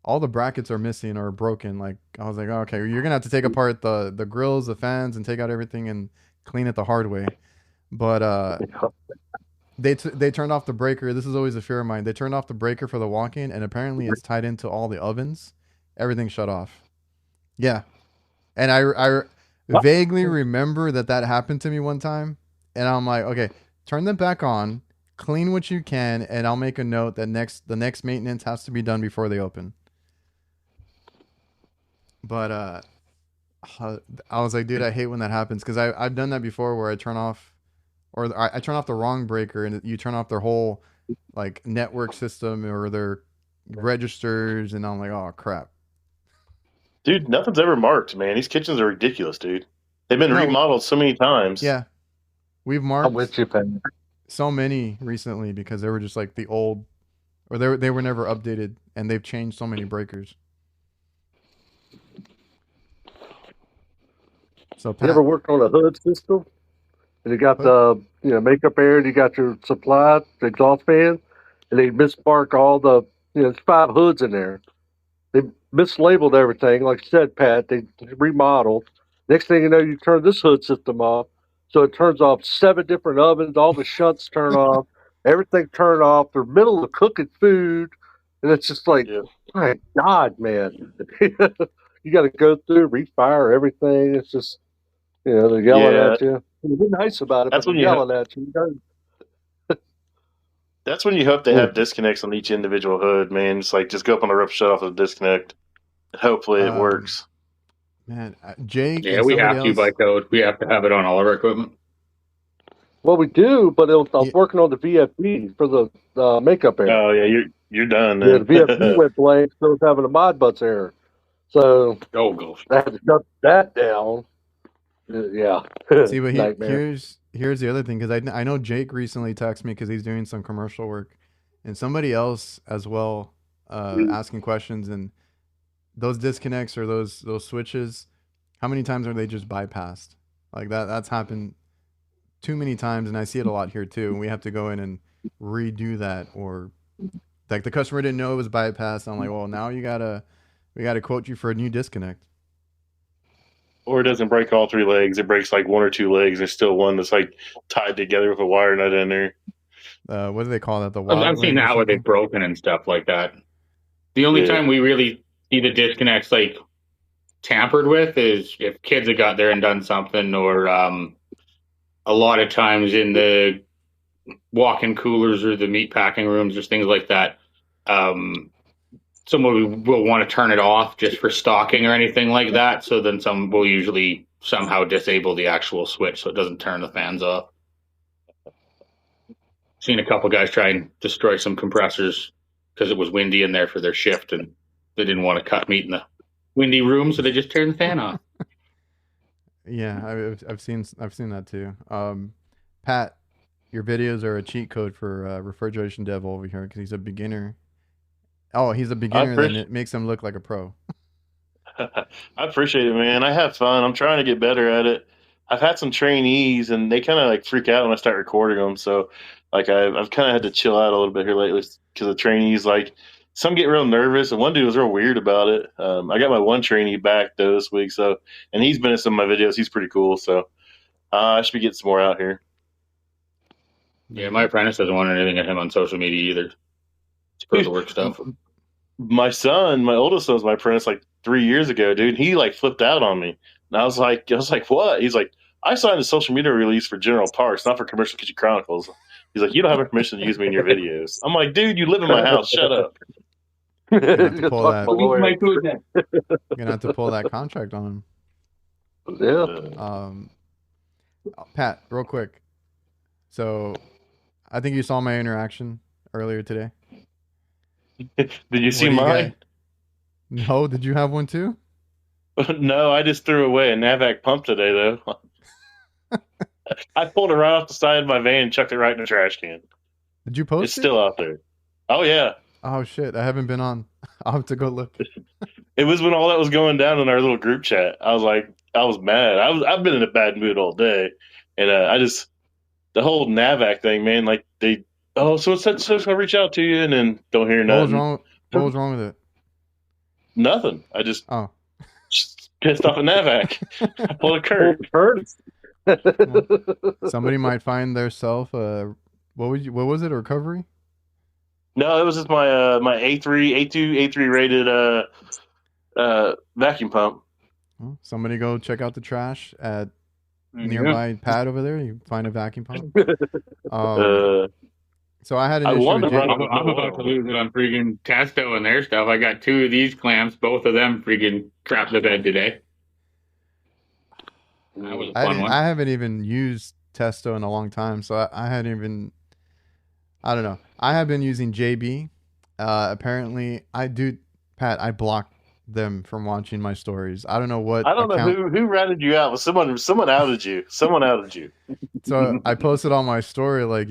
all the brackets are missing or broken. Like I was like, oh, okay, you're gonna have to take apart the grills, the fans, and take out everything and clean it the hard way. But they turned off the breaker. This is always a fear of mine. They turned off the breaker for the walk-in, and apparently it's tied into all the ovens. Everything shut off. Yeah, and I vaguely remember that happened to me one time, and I'm like, okay, turn them back on, clean what you can, and I'll make a note that the next maintenance has to be done before they open. But I was like, dude, I hate when that happens because I've done that before where I turn off I turn off the wrong breaker and you turn off their whole like network system or their registers, and I'm like, oh crap. Dude, nothing's ever marked, man. These kitchens are ridiculous, dude. They've been remodeled so many times. Yeah, we've I'm marked with you, Penny. so many recently because they were just like the old, or they were never updated, and they've changed so many breakers. So You ever Pat, worked on a hood system? And you got what? the makeup air, and you got your supply, the exhaust fan, and they misspark all the there's 5 hoods in there. They mislabeled everything. Like you said, Pat, they remodeled. Next thing you know, you turn this hood system off. So it turns off 7 different ovens, all the shunts turn off, everything turned off. They're middle of cooking food. And it's just like, Yeah. my God, man. You got to go through, refire everything. It's just, they're yelling Yeah. at you. Be nice about it, but That's they're when you yelling at you. that's when you hope they have disconnects on each individual hood, man. It's like just go up on the roof, shut off the disconnect. Hopefully it Um, works. man, Jake Yeah, and we somebody have to by else. code. We have to have it on all of our equipment. Well, we do, but I Yeah, was working on the VFD for the makeup air. Oh yeah, you're done Yeah, the then. VFD went blank, so it's having a mod butts error. So Oh, go. I had to shut that down. Yeah, see, but nightmare. here's the other thing, because I know Jake recently texted me because he's doing some commercial work, and somebody else as well asking questions, and those disconnects or those switches, how many times are they just bypassed? Like that's happened too many times, and I see it a lot here too. And we have to go in and redo that, or like the customer didn't know it was bypassed. I'm like, well, now we gotta quote you for a new disconnect. Or it doesn't break all 3 legs. It breaks like 1 or 2 legs. There's still one that's like tied together with a wire nut in there. What do they call that? The I've WOD seen leg or that where they've something? broken and stuff like that. The only Yeah. time we really see the disconnects like tampered with is if kids have got there and done something, or a lot of times in the walk-in coolers or the meat packing rooms, there's things like that. Someone will want to turn it off just for stocking or anything like that. So then some will usually somehow disable the actual switch so it doesn't turn the fans off. Seen a couple guys try and destroy some compressors because it was windy in there for their shift, and they didn't want to cut meat in the windy room, so they just turned the fan off. Yeah, I've seen that too. Pat, your videos are a cheat code for refrigeration dev over here because he's a beginner. Oh, he's a beginner, then it makes him look like a pro. I appreciate it, man. I have fun. I'm trying to get better at it. I've had some trainees, and they kind of like freak out when I start recording them. So, like, I've kind of had to chill out a little bit here lately because the trainees, like, some get real nervous, and one dude was real weird about it. I got my one trainee back though this week, so and he's been in some of my videos. He's pretty cool, so I should be getting some more out here. Yeah, my apprentice doesn't want anything at him on social media either. It's for the work stuff. My son, my oldest son, was my apprentice like 3 years ago, dude. He like flipped out on me, and I was like, what? He's like, I signed a social media release for General Parks, not for Commercial Kitchen Chronicles. He's like, you don't have permission to use me in your videos. I'm like, dude, you live in my house. Shut up. You're gonna have to You pull talk that. to my lawyer. You're gonna have to pull that contract on him. Yeah. Pat, real quick. So, I think you saw my interaction earlier today. Did you see What do you mine? No, did you have one too? No, I just threw away a Navac pump today, though. I pulled it right off the side of my van and chucked it right in the trash can. Did you post It's it? still out there. Oh, yeah. Oh shit, I haven't been on. I'll have to go look. It was when all that was going down in our little group chat. I was mad. I've been in a bad mood all day. And the whole Navac thing, man, like so it's going to reach out to you and then don't hear What was nothing. wrong? What was wrong with it? Nothing. I just Oh, pissed off at Navac. I pulled a Kurt. somebody might find their self. What was it? A recovery? No, it was just my my A2 rated vacuum pump. Well, somebody go check out the trash at nearby pad over there. You find a vacuum pump. So I had an I issue wanted with to run Jake. I'm about to lose it on freaking Testo and their stuff. I got 2 of these clamps. Both of them freaking crapped the bed today. That was a fun one. I haven't even used Testo in a long time, so I hadn't even. I don't know. I have been using JB. Apparently, Pat, I blocked them from watching my stories. I don't know what. I don't know who ratted you out. Someone outed you. Someone outed you. So I posted on my story, like,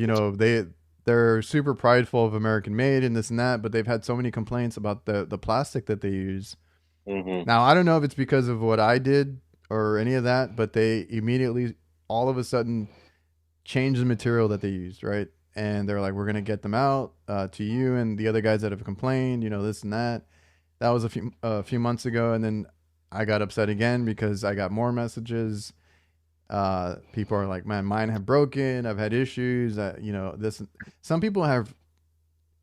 they're super prideful of American made and this and that, but they've had so many complaints about the plastic that they use. Mm-hmm. Now, I don't know if it's because of what I did or any of that, but they immediately, all of a sudden, changed the material that they used, right? And they're like, we're gonna get them out to you and the other guys that have complained, this and that. That was a few months ago, and then I got upset again because I got more messages. People are like, man, mine have broken. I've had issues. This. Some people have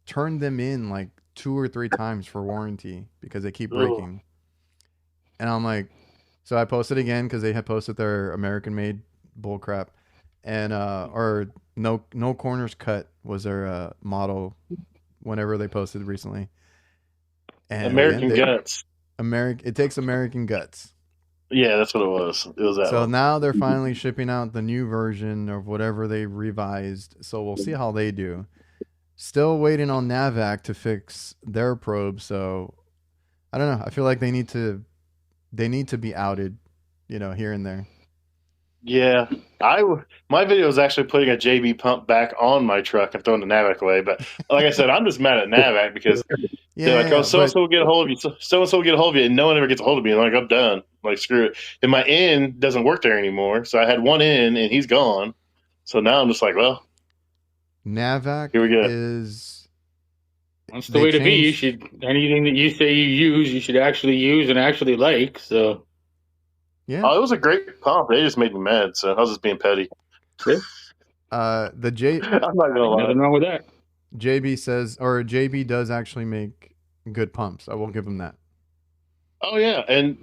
turned them in like 2 or 3 times for warranty because they keep breaking. And I'm like, so I posted again because they had posted their American-made bullcrap, and or no corners cut was their motto whenever they posted recently. And American guts. It takes American guts. Yeah, that's what it was. It was that So one. now they're finally shipping out the new version of whatever they revised. So we'll see how they do. Still waiting on NAVAC to fix their probe. So I don't know. I feel like they need to be outed, here and there. Yeah, my video was actually putting a JB pump back on my truck and throwing the NAVAC away. But like I said, I'm just mad at NAVAC because they're like, oh, so and so will get a hold of you, so and so will get a hold of you, and no one ever gets a hold of me. And I'm like, I'm done. Like, screw it. And my end doesn't work there anymore. So I had one in, and he's gone. So now I'm just like, well, NAVAC here we go. is. That's the way to be. You should, anything that you say you use, you should actually use and actually like. So. Yeah. Oh, it was a great pump. They just made me mad, so I was just being petty. I'm not gonna lie. Nothing wrong with that. JB does actually make good pumps. I will give him that. Oh yeah, and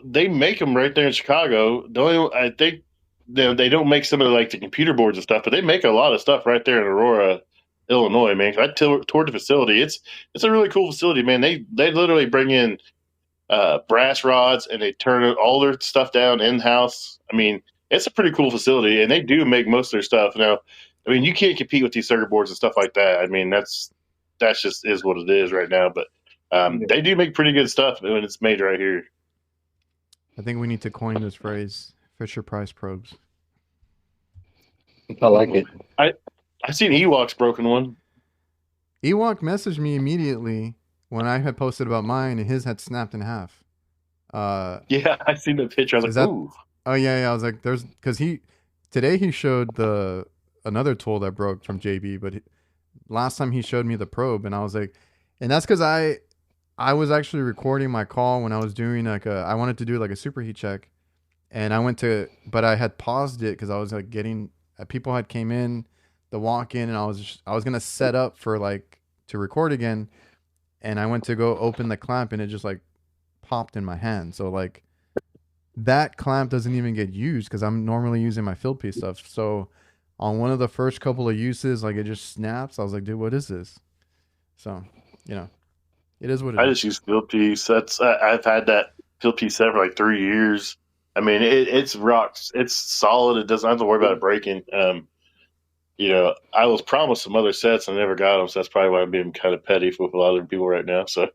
they make them right there in Chicago. I think they don't make some of the computer boards and stuff, but they make a lot of stuff right there in Aurora, Illinois. Man, I toured the facility. It's a really cool facility, man. They literally bring in brass rods and they turn all their stuff down in house. I mean, it's a pretty cool facility, and they do make most of their stuff. Now, I mean, you can't compete with these circuit boards and stuff like that. I mean, that's just is what it is right now. But they do make pretty good stuff when it's made right here. I think we need to coin this phrase: Fisher Price probes. I like it. I seen Ewok's broken one. Ewok messaged me immediately when I had posted about mine, and his had snapped in half. Yeah, I seen the picture. I was like, ooh. Oh yeah. I was like, because today he showed another tool that broke from JB, but last time he showed me the probe, and I was like, and that's because I was actually recording my call when I was doing I wanted to do like a superheat check, and but I had paused it because I was like people had came in, the walk in, and I was gonna set up for to record again. And I went to go open the clamp, and it just popped in my hand. So that clamp doesn't even get used because I'm normally using my field piece stuff. So on one of the first couple of uses, it just snaps. I was like, dude, what is this? So, it is what it is. I just use field piece. I've had that field piece set for 3 years. I mean, it's rocks. It's solid. It doesn't have to worry about it breaking. I was promised some other sets and I never got them, so that's probably why I'm being kind of petty with a lot of people right now. So,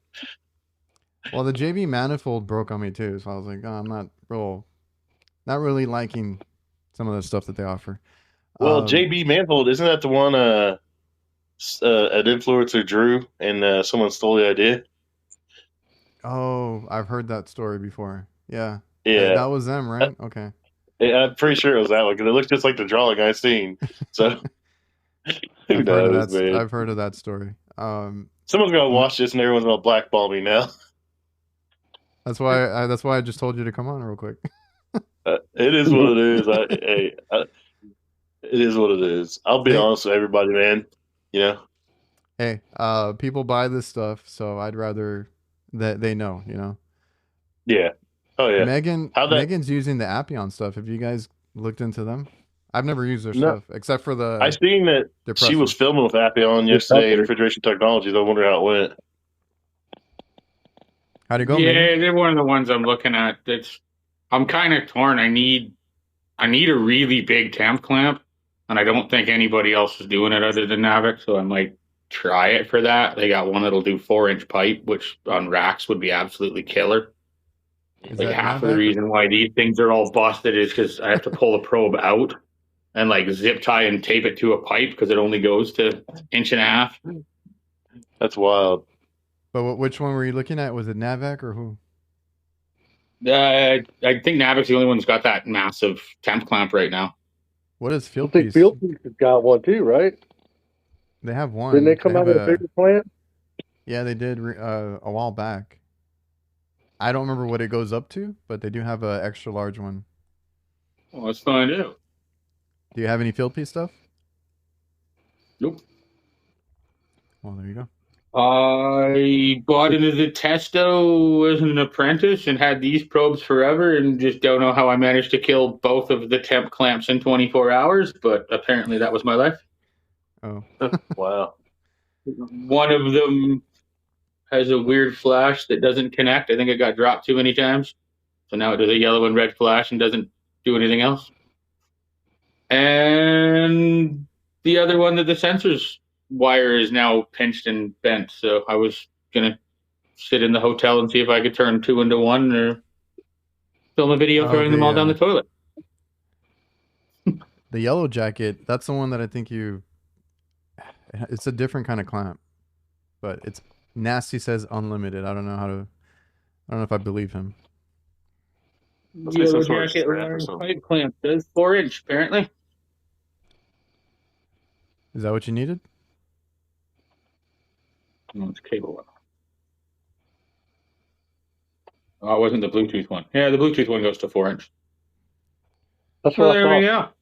well, the JB manifold broke on me too, so I was like, oh, I'm not really liking some of the stuff that they offer. Well, JB manifold, isn't that the one an influencer drew and someone stole the idea? Oh, I've heard that story before. Yeah. Yeah, that was them, right? Okay. I'm pretty sure it was that one because it looked just like the drawing I seen. So. I've heard of that story. Someone's gonna watch this and everyone's gonna blackball me now. That's why I just told you to come on real quick. It is what it is. It is what it is. I'll be honest with everybody, man. Hey, people buy this stuff, so I'd rather that they know. Yeah. Oh yeah. Megan's using the Appion stuff. Have you guys looked into them? I've never used their stuff except for the. I seen that she was filming with Appion yesterday at Refrigeration Technologies. I wonder how it went. How'd it go? Yeah, Megan? they're one of the ones I'm looking at. I'm kind of torn. I need a really big temp clamp, and I don't think anybody else is doing it other than Navic, so I might try it for that. They got one that'll do 4-inch pipe, which on racks would be absolutely killer. Half of the reason why these things are all busted is because I have to pull the probe out and zip tie and tape it to a pipe because it only goes to 1.5 inches. That's wild. But which one were you looking at? Was it NAVAC or who? I think Navik's the only one that's got that massive temp clamp right now. What is I Field think Piece? Field Piece has got one too, right? They have one. Didn't they come out of a bigger plant? Yeah, they did a while back. I don't remember what it goes up to, but they do have an extra large one. Well, let's find out. Do you have any Field Piece stuff? Nope. Well, there you go. I bought into the Testo as an apprentice and had these probes forever, and just don't know how I managed to kill both of the temp clamps in 24 hours, but apparently that was my life. Oh. Wow. One of them has a weird flash that doesn't connect. I think it got dropped too many times. So now it does a yellow and red flash and doesn't do anything else. And the other one, that the sensors wire is now pinched and bent. So I was going to sit in the hotel and see if I could turn 2 into 1 or film a video throwing them all down the toilet. The Yellow Jacket, that's the one that I think it's a different kind of clamp, but it's Nasty says unlimited. I don't know if I believe him. Yellow Jacket wiring pipe clamp does 4-inch apparently. Is that what you needed? No, it's cable one. Oh, it wasn't the Bluetooth one. Yeah, the Bluetooth one goes to 4-inch. That's Well, what I there we thought. go.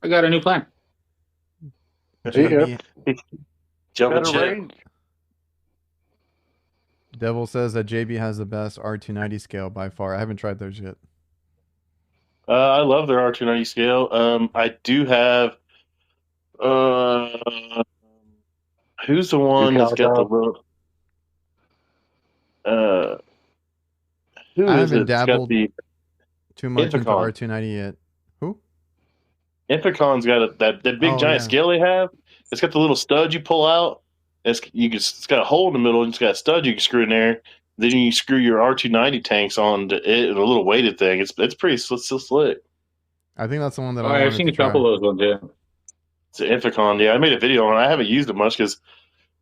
I got a new plan. JB, Jumping Better ship. range. Devil says that JB has the best R290 scale by far. I haven't tried those yet. I love their R290 scale. I do have. Who's the one that's got the little? Who I is haven't it? That's got dabbled the too much into Infocon. R290 yet. Who? Infocon's got that big Oh, giant yeah. scale they have. It's got the little stud you pull out. It's got a hole in the middle and it's got a stud you can screw in there. Then you screw your R290 tanks on it, and a little weighted thing. It's pretty slick. I think that's the one that I I've wanted seen to a couple try. of those ones, yeah. It's an Infocon. Yeah, I made a video on it. I haven't used it much because,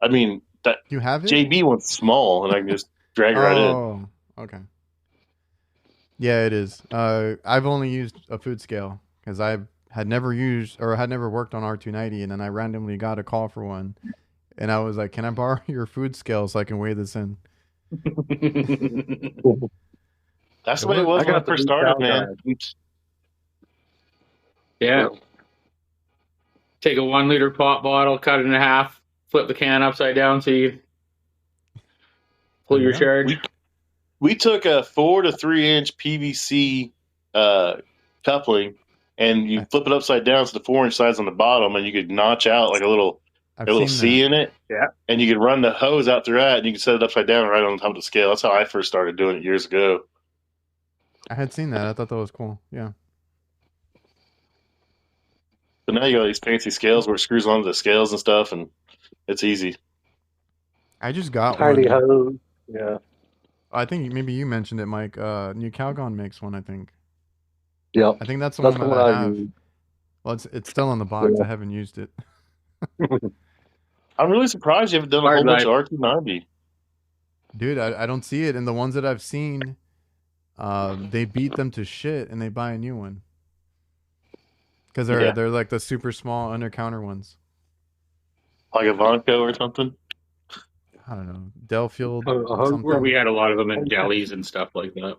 I mean, that You have it? JB one's small and I can just drag it right in. Oh, okay. Yeah, it is. I've only used a food scale because I had never worked on R290, and then I randomly got a call for one, and I was like, "Can I borrow your food scale so I can weigh this in?" That's the way it was when I first started, man. Yeah. Take a 1 liter pop bottle, cut it in half, flip the can upside down so you pull your charge. We took a 4 to 3 inch PVC coupling, and you flip it upside down so the 4-inch side's on the bottom, and you could notch out like a little C in it. Yeah. And you could run the hose out through that, and you can set it upside down right on top of the scale. That's how I first started doing it years ago. I had seen that. I thought that was cool. Yeah. But now you got these fancy scales where it screws onto the scales and stuff, and it's easy. I just got Tiny one. hose. Yeah. I think maybe you mentioned it, Mike. New Calgon makes one, I think. Yep. I think that's the That's one the that one I I have. use. Well, it's still in the box. Yeah. I haven't used it. I'm really surprised you haven't done a whole bunch of R290. Dude, I don't see it. And the ones that I've seen, they beat them to shit and they buy a new one. Because they're like the super small under counter ones. Like a Vonco or something? I don't know. Delfield. Uh-huh. Where we had a lot of them in delis and stuff like that.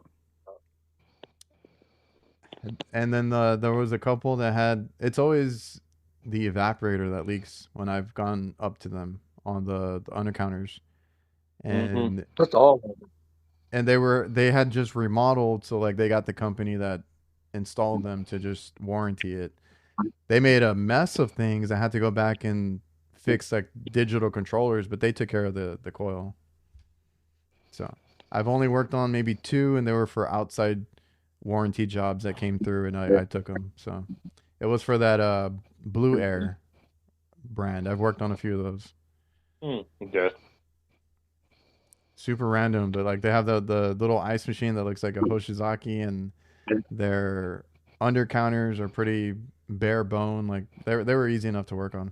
And then there was a couple that had, it's always the evaporator that leaks when I've gone up to them on the under counters. And That's all. and they had just remodeled, so like they got the company that installed them to just warranty it. They made a mess of things. I had to go back and fix like digital controllers, but they took care of the coil. So I've only worked on maybe 2, and they were for outside warranty jobs that came through, and I took them. So it was for that Blue Air brand. I've worked on a few of those. Okay. Super random, but like they have the little ice machine that looks like a Hoshizaki, and their under counters are pretty bare bone. Like they were easy enough to work on.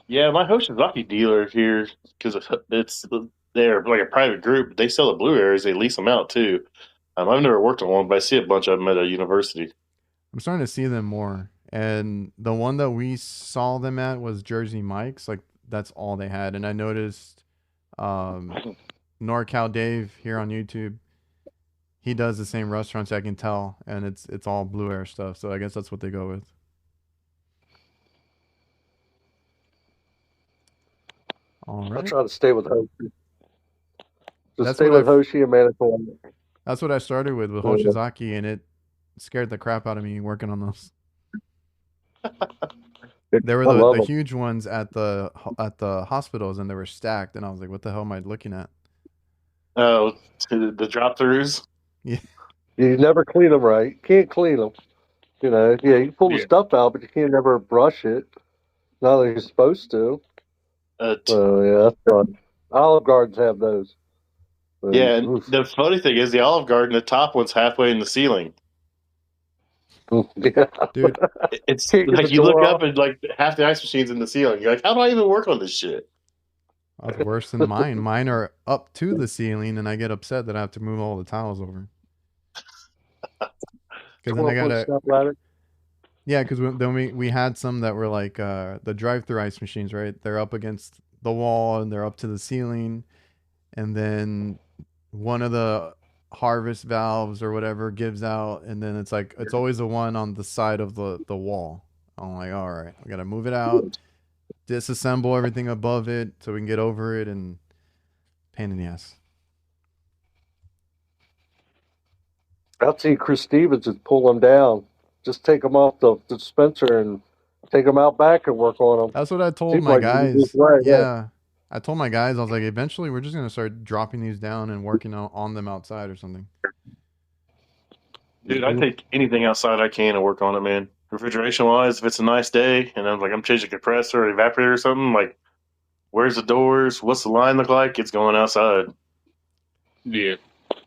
Yeah, my Hoshizaki dealer here, because it's they're like a private group. They sell the blue areas. They lease them out too. I've never worked on one, but I see a bunch of them at a university. I'm starting to see them more. And the one that we saw them at was Jersey Mike's. Like that's all they had. And I noticed NorCal Dave here on YouTube. He does the same restaurants, I can tell, and it's all Blue Air stuff. So I guess that's what they go with. All I right. try to stay with Hoshi. Just That's stay what with Hoshi and Manitowoc. That's what I started with Yeah. Hoshizaki, and it scared the crap out of me working on those. There were I love the 'em. huge ones at the hospitals, and they were stacked, and I was like, "What the hell am I looking at?" Oh, the drop throughs. Yeah, You never clean them right. You can't clean them. You know, yeah, you pull the Yeah. stuff out, but you can't never brush it. Not like you're supposed to. So yeah, that's fun. Olive Gardens have those. But, Yeah, and oof. the funny thing is the Olive Garden, the top one's halfway in the ceiling. Yeah. dude, It's Can't get like the you look door up off. and like half the ice machine's in the ceiling. You're like, how do I even work on this shit? that's worse than mine. Mine are up to the ceiling, and I get upset that I have to move all the towels over. Because then I 12-foot gotta, step ladder. yeah. Because then we had some that were like the drive-through ice machines, right? They're up against the wall and they're up to the ceiling, and then one of the harvest valves or whatever gives out, and then it's like it's always the one on the side of the wall. I'm like, all right, we gotta move it out, disassemble everything above it so we can get over it, and pain in the ass. I've seen Chris Stevens just pull them down. Just take them off the dispenser and take them out back and work on them. That's what I told Seems my like the easiest guys. way, Yeah, I told my guys, I was like, eventually we're just gonna start dropping these down and working on them outside or something. Dude, I take anything outside I can and work on it, man. Refrigeration wise, if it's a nice day and I'm changing a compressor or evaporator or something, like where's the doors? What's the line look like? It's going outside. Yeah.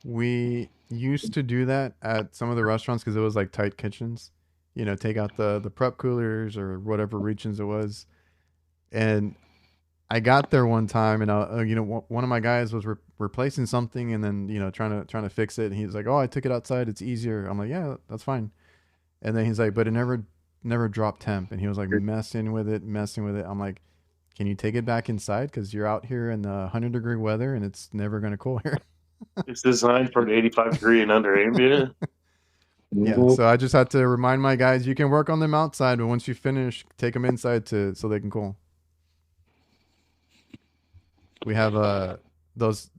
We used to do that at some of the restaurants because it was like tight kitchens. You know, take out the prep coolers or whatever regions it was. And I got there one time, and one of my guys was replacing something, and then trying to fix it. And he's like, "Oh, I took it outside. It's easier." I'm like, "Yeah, that's fine." And then he's like, "But it never dropped temp." And he was like messing with it. I'm like, "Can you take it back inside? Because you're out here in the 100-degree weather, and it's never gonna cool here." It's designed for an 85 degree and under ambient. Yeah, so I just had to remind my guys, you can work on them outside, but once you finish, take them inside so they can cool. We have those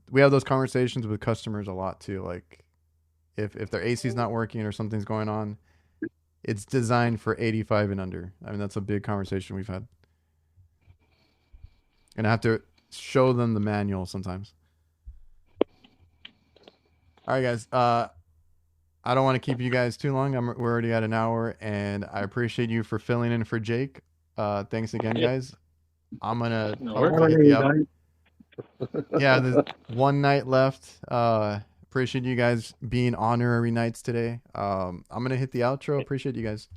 conversations with customers a lot too. Like if their AC's not working or something's going on, it's designed for 85 and under. I mean, that's a big conversation we've had. And I have to show them the manual sometimes. All right, guys. I don't want to keep you guys too long. We're already at an hour, and I appreciate you for filling in for Jake. Thanks again, guys. I'm gonna hopefully hit the up. Yeah, there's one night left. Appreciate you guys being honorary knights today. I'm gonna hit the outro. Appreciate you guys.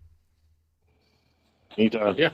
Anytime. Yeah.